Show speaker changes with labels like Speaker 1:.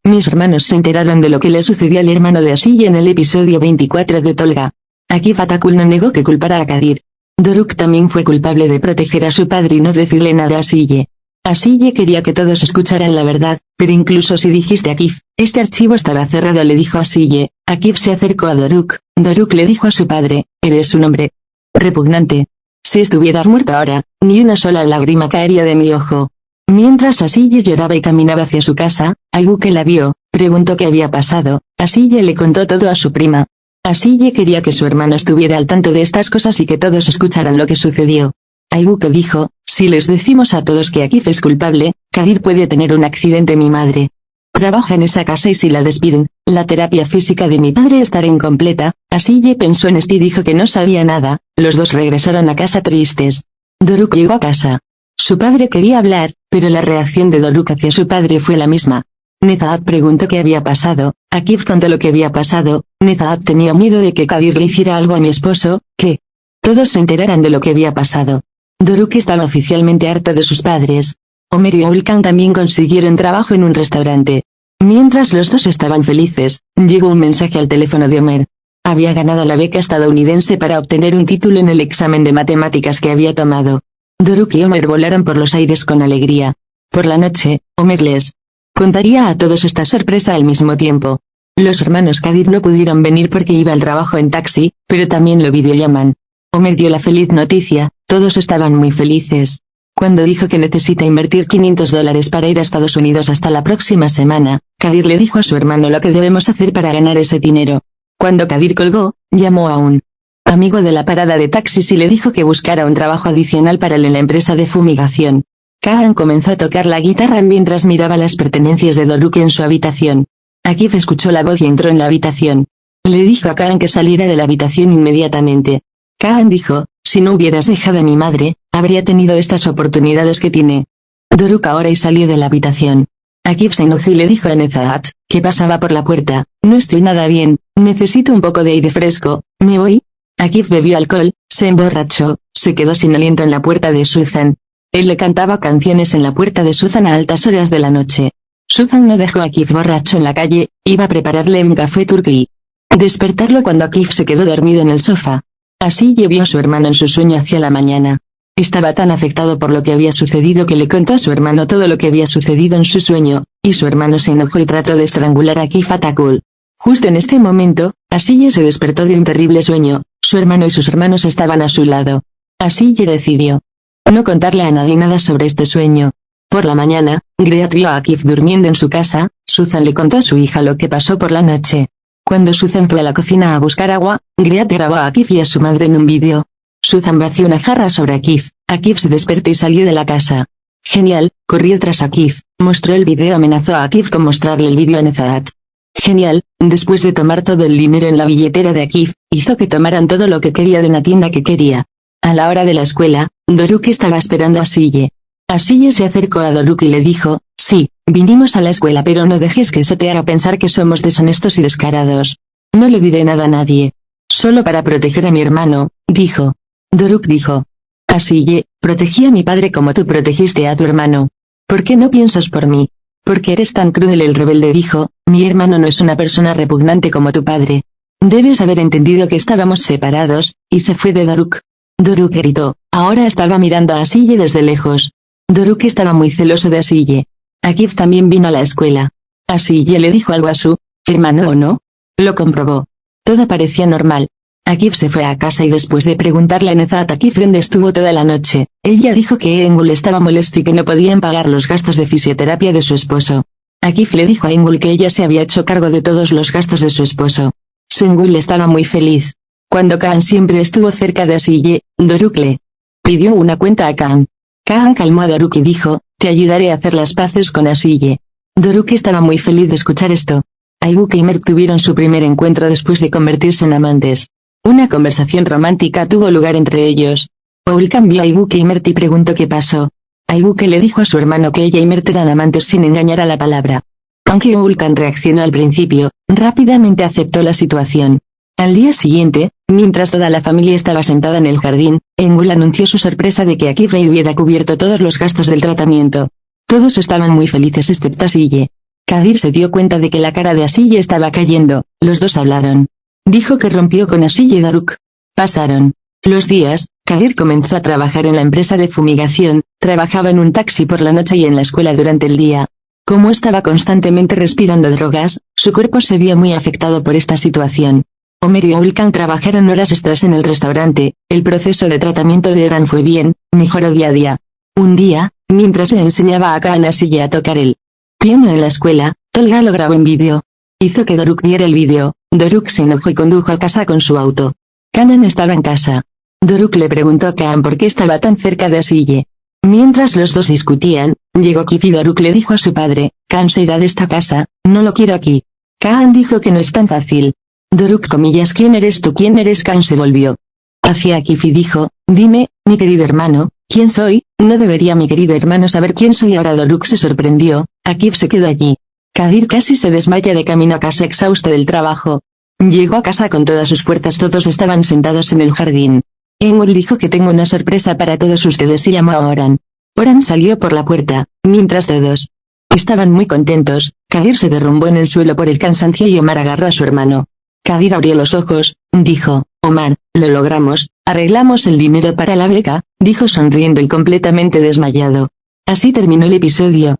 Speaker 1: Mis hermanos se enteraron de lo que le sucedió al hermano de Asille en el episodio 24 de Tolga. Akif Atakul no negó que culpara a Kadir. Doruk también fue culpable de proteger a su padre y no decirle nada a Asille. Asille quería que todos escucharan la verdad, pero incluso si dijiste a Akif, este archivo estaba cerrado, le dijo Asille. Akif se acercó a Doruk. Doruk le dijo a su padre, eres un hombre repugnante. Si estuvieras muerto ahora, ni una sola lágrima caería de mi ojo. Mientras Asille lloraba y caminaba hacia su casa, Aibu, que la vio, preguntó qué había pasado. Asille le contó todo a su prima. Asille quería que su hermano estuviera al tanto de estas cosas y que todos escucharan lo que sucedió. Aibu que dijo, si les decimos a todos que Akif es culpable, Kadir puede tener un accidente. Mi madre trabaja en esa casa y si la despiden, la terapia física de mi padre estará incompleta. Asille pensó en esto y dijo que no sabía nada. Los dos regresaron a casa tristes. Doruk llegó a casa. Su padre quería hablar, pero la reacción de Doruk hacia su padre fue la misma. Nezahat preguntó qué había pasado. Akif contó lo que había pasado. Nezahat tenía miedo de que Kadir le hiciera algo a mi esposo, que todos se enteraran de lo que había pasado. Doruk estaba oficialmente harto de sus padres. Omer y Ulkan también consiguieron trabajo en un restaurante. Mientras los dos estaban felices, llegó un mensaje al teléfono de Omer. Había ganado la beca estadounidense para obtener un título en el examen de matemáticas que había tomado. Doruk y Omer volaron por los aires con alegría. Por la noche, Omer les contaría a todos esta sorpresa al mismo tiempo. Los hermanos Kadir no pudieron venir porque iba al trabajo en taxi, pero también lo videollaman. Omer dio la feliz noticia, todos estaban muy felices. Cuando dijo que necesita invertir $500 para ir a Estados Unidos hasta la próxima semana, Kadir le dijo a su hermano lo que debemos hacer para ganar ese dinero. Cuando Kadir colgó, llamó a un amigo de la parada de taxis y le dijo que buscara un trabajo adicional para él en la empresa de fumigación. Kaan comenzó a tocar la guitarra mientras miraba las pertenencias de Doruk en su habitación. Akif escuchó la voz y entró en la habitación. Le dijo a Kaan que saliera de la habitación inmediatamente. Kaan dijo, si no hubieras dejado a mi madre, habría tenido estas oportunidades que tiene Doruk ahora, y salió de la habitación. Akif se enojó y le dijo a Nezahat, que pasaba por la puerta, no estoy nada bien, necesito un poco de aire fresco, ¿me voy? Akif bebió alcohol, se emborrachó, se quedó sin aliento en la puerta de Suzan. Él le cantaba canciones en la puerta de Suzan a altas horas de la noche. Suzan no dejó a Akif borracho en la calle, iba a prepararle un café turco y despertarlo cuando Akif se quedó dormido en el sofá. Así vio a su hermano en su sueño hacia la mañana. Estaba tan afectado por lo que había sucedido que le contó a su hermano todo lo que había sucedido en su sueño, y su hermano se enojó y trató de estrangular a Akif Atakul. Justo en este momento, Asille se despertó de un terrible sueño, su hermano y sus hermanos estaban a su lado. Asille decidió no contarle a nadie nada sobre este sueño. Por la mañana, Great vio a Akif durmiendo en su casa. Suzan le contó a su hija lo que pasó por la noche. Cuando Suzan fue a la cocina a buscar agua, Great grabó a Akif y a su madre en un vídeo. Suzan vació una jarra sobre Akif. Akif se despertó y salió de la casa. Genial, corrió tras Akif, mostró el vídeo, amenazó a Akif con mostrarle el vídeo a Nezahat. Genial, después de tomar todo el dinero en la billetera de Akif, hizo que tomaran todo lo que quería de una tienda que quería. A la hora de la escuela, Doruk estaba esperando a Asille. Asille se acercó a Doruk y le dijo, sí, vinimos a la escuela, pero no dejes que eso te haga pensar que somos deshonestos y descarados. No le diré nada a nadie. Solo para proteger a mi hermano, dijo. Doruk dijo. Asille, protegí a mi padre como tú protegiste a tu hermano. ¿Por qué no piensas por mí? Porque eres tan cruel. El rebelde dijo, mi hermano no es una persona repugnante como tu padre. Debes haber entendido que estábamos separados, y se fue de Doruk. Doruk gritó, ahora estaba mirando a Asille desde lejos. Doruk estaba muy celoso de Asille. Akif también vino a la escuela. Asille le dijo algo a su hermano o no. Lo comprobó. Todo parecía normal. Akif se fue a casa y después de preguntarle a Nezahat Akif dónde estuvo toda la noche, ella dijo que Engul estaba molesto y que no podían pagar los gastos de fisioterapia de su esposo. Akif le dijo a Engul que ella se había hecho cargo de todos los gastos de su esposo. Engul estaba muy feliz. Cuando Kaan siempre estuvo cerca de Asille, Doruk le pidió una cuenta a Kaan. Kaan calmó a Doruk y dijo, te ayudaré a hacer las paces con Asille. Doruk estaba muy feliz de escuchar esto. Aibuk y Merk tuvieron su primer encuentro después de convertirse en amantes. Una conversación romántica tuvo lugar entre ellos. Ulkan vio a Aibuk y Mert y preguntó qué pasó. Aibuk le dijo a su hermano que ella y Mert eran amantes sin engañar a la palabra. Aunque Ulkan reaccionó al principio, rápidamente aceptó la situación. Al día siguiente, mientras toda la familia estaba sentada en el jardín, Engul anunció su sorpresa de que Akif hubiera cubierto todos los gastos del tratamiento. Todos estaban muy felices excepto Asille. Kadir se dio cuenta de que la cara de Asiye estaba cayendo. Los dos hablaron. Dijo que rompió con Asiye y Daruk. Pasaron los días. Kadir comenzó a trabajar en la empresa de fumigación, trabajaba en un taxi por la noche y en la escuela durante el día. Como estaba constantemente respirando drogas, su cuerpo se vio muy afectado por esta situación. Omer y Ulkan trabajaron horas extras en el restaurante. El proceso de tratamiento de Eran fue bien, mejoró día a día. Un día, mientras le enseñaba a Kaan Asiye a tocar el piano en la escuela, Tolga lo grabó en vídeo. Hizo que Doruk viera el vídeo. Doruk se enojó y condujo a casa con su auto. Kanan estaba en casa. Doruk le preguntó a Kaan por qué estaba tan cerca de Asiye. Mientras los dos discutían, llegó Kif y Doruk le dijo a su padre, Kaan se irá de esta casa, no lo quiero aquí. Kaan dijo que no es tan fácil. Doruk comillas ¿quién eres tú? ¿Quién eres? Kaan se volvió hacia Kif y dijo, dime, mi querido hermano, ¿quién soy? No debería mi querido hermano saber quién soy ahora. Doruk se sorprendió, Kif se quedó allí. Kadir casi se desmaya de camino a casa exhausto del trabajo. Llegó a casa con todas sus fuerzas. Todos estaban sentados en el jardín. Engul dijo que tengo una sorpresa para todos ustedes y llamó a Oran. Oran salió por la puerta, mientras todos estaban muy contentos. Kadir se derrumbó en el suelo por el cansancio y Omar agarró a su hermano. Kadir abrió los ojos, dijo, Omar, lo logramos, arreglamos el dinero para la beca, dijo sonriendo y completamente desmayado. Así terminó el episodio.